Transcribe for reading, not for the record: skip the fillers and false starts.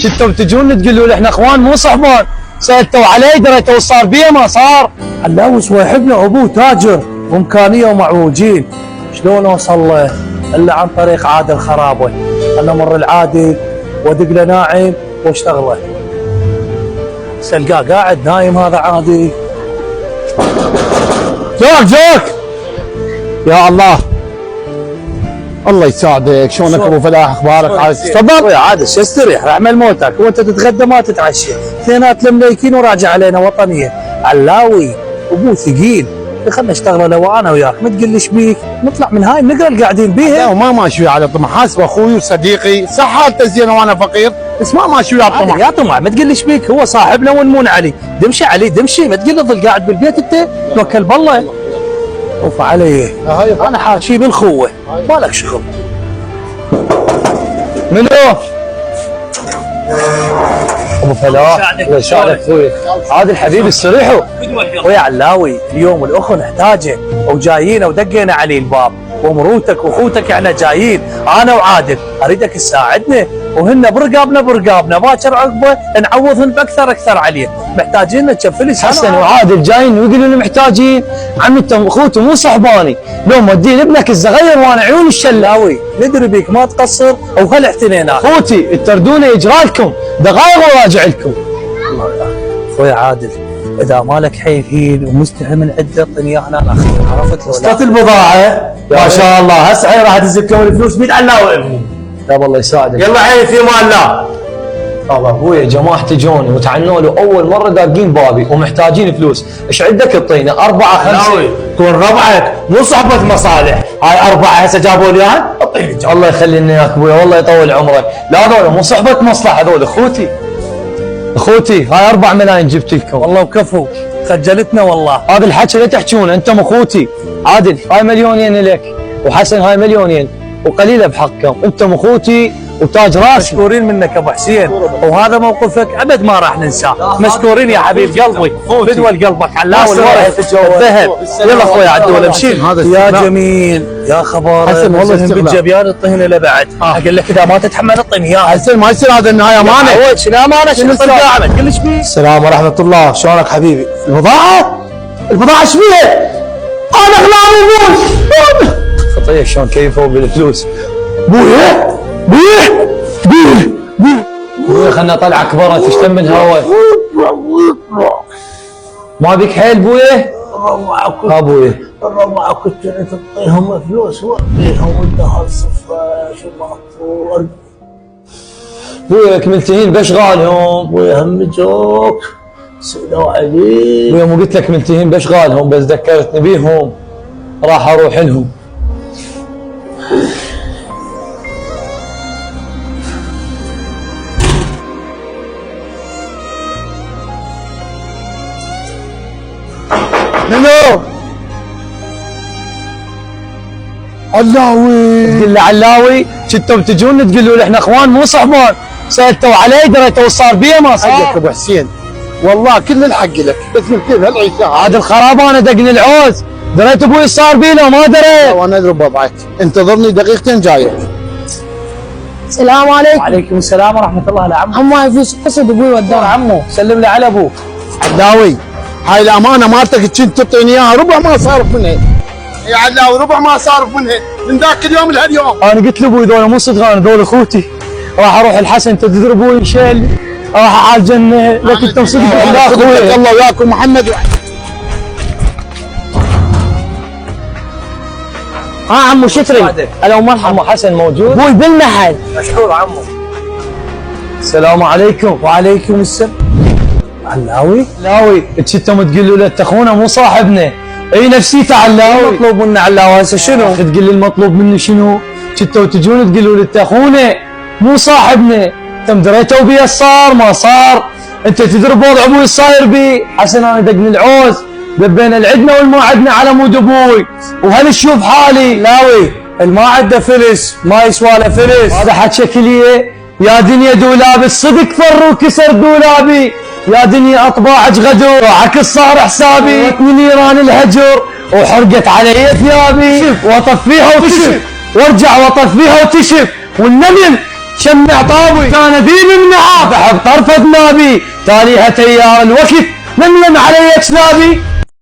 شفتوا تجون تقولوا لي احنا اخوان مو صحبان. سالتوا علي دريتوا صار بيه ما صار. علاوي صاحبنا ابوه تاجر وامكانيه ومعوجين، شلون اوصل له الا عن طريق عادل خرابه. انا مر العادل وادق له ناعم واشتغله. سلقاه قاعد نايم هذا عادي. جوك يا الله، الله يساعدك. شلونك ابو فلاح؟ اخبارك؟ عايز تفضل يا عادل، شو استريح اعمل موتك وانت تتغدى ما تتعشى، اثنينات المليكين وراجع علينا وطنيه. علاوي ابوه ثقيل، خلنا نشتغل لو انا وياك، ما تقول لي ايش بيك؟ نطلع من هاي النقره اللي قاعدين بيها. لا وما ماشي على طمع، حاسب اخوي وصديقي، صح حالته زينه وانا فقير، بس ما ماشي على طمع. يا طمع ما تقول لي ايش بيك؟ هو صاحبنا ونمون علي، دمشي علي دمشي، ما تقول لي ظل قاعد بالبيت انت، توكل بالله. اوف علي، انا حاشي بالخوه، ما لك شغل. منو؟ ابو فلاح الله يساعدك اخوي. عادل حبيبي استريحوا. ويا علاوي اليوم الاخو نحتاجه وجايين ودقينا عليه الباب، ومروتك واخوتك احنا جايين انا وعادل، اريدك تساعدنا وهن برقابنا باكر عقبه نعوضهن باكثر عليه، محتاجين كم فلس. حسن وعادل جايين ويقولوا لي محتاجين. عمي انت اخوته مو صحباني، لو مودين ابنك الصغير وانا عيون الشلاوي ندري بيك ما تقصر وهل احتنينا. اخوتي التردونه يجرى لكم دقائق وراجع لكم. اخوي عادل اذا مالك حيل ومستحي من عده اعطني اياها انا اخذها، عرفت؟ وصلت البضاعه ما شاء الله، هسه راح ادز لكم الفلوس بيد علاوي ابني. طيب الله يساعدك. يلا عيني في مال الله. والله ابويا جماعتي جوني وتعنوا له اول مره داقين بابي ومحتاجين فلوس، ايش عندك تعطينا؟ 4 5 كون ربعك مو صحبه مصالح، هاي 4 هسه جابوا لي اياها اعطيني. الله يخلي لنا اياك ابويا، والله يطول عمرك. لا هذول مو صحبه مصلحه، هذول اخوتي هاي 4 ملايين جبت لكم. والله وكفو خجلتنا والله. هذا الحكي لا تحكونه، انتم اخوتي. عادل هاي 2,000,000 لك، وحسن هاي 2,000,000 وقليله بحقكم، انتم اخوتي وتاج راسي. مشكورين منك ابو حسين، وهذا موقفك ابد ما راح ننساه. مشكورين يا حبيب قلبي، بدول قلبك علاوي الذهب. يلا اخوي عدول امشي. يا جميل يا خبر حسن والله بالجبيان الطهن لبعد. اقول لك اذا ما تتحمل اعطيني اياها. حسن ما يصير هذا النهايه امانه. شنو امانه؟ شنو قاعد تقول ايش بيه؟ السلام ورحمه الله، شلونك حبيبي؟ البضاعه ايش بيها؟ انا غلام ابوي. خطيه شلون كيفوا بالفلوس. بويه بويا خلنا طلعك برا تشتم الهواء. ما بيك حيل بويا؟ ها بويا الربع كنت تعطيهم فلوس واعطيهم وانتهى الصفه شو المفروض. بويا كملتهين باشغالهم. بويا هم جوك سئلوا عليك. بويا مو قلت لك ملتهين باشغالهم، بس ذكرتني بيهم راح اروح لهم. منو؟ علاوي. تقول له علاوي شفتوا تجون تقولوا لي احنا اخوان مو صحبان. سالتوا علي دريتوا صار بيه ما صار. حقك ابو حسين، والله كل الحق لك، بس مسكين هالعيسى عاد الخرابانه دقني العوز، دريت ابوي صار بيه لو ما دريت. وانا ادري بوضعك، انتظرني دقيقتين جايك. السلام عليكم. وعليكم السلام ورحمه الله. لعمو عمو هاي فلوس قصد ابوي وداها. عمو سلم لي على ابوك. علاوي هاي الامانه مالتك كنت تعطيني اياها ربع ما صارف منها. يا علاوي ربع ما صارف منها من ذاك اليوم لهاليوم. انا قلت لابوي ذولا مو صدغان، ذول اخوتي، راح اروح الحسن تدري ابوي انشل، راح اعالجنه لك انت مصدق. لا اخوي الله وياكم محمد. ها عمو شتري لو مرحبا. عمو حسن موجود؟ ابوي بالمحل. مشغول عمو. السلام عليكم. وعليكم السلام. علاوي انتم تقولوا له انت اخونا مو صاحبنا. اي نفسيته علاوي. مطلوب منا علاوي هسه شنو؟ تقول لي المطلوب مني شنو؟ كنتوا تجون تقولوا لي انت اخونا مو صاحبنا، انتم دريتوا بيه صار ما صار، انت تدري بوضع ابوي صاير بي. حسن انا دقني العوز، دبينا العدنا والما عدنا على مود ابوي، وهل تشوف حالي؟ لاوي الما عنده فلس ما يسوى له فلس. هذا حكي كليه. يا دنيا دولابي الصدق فر وكسر دولابي، يا دنيا اطباعك غدر وعكس صار حسابي، واتني نيران الهجر وحرقت علي ثيابي، واطفيها وتشف وارجع واطفيها وتشف، والنمل شمع طابي كان ذيب منها بحب طرف اذنابي تاليها تيار الوقت لملم علي اجنابي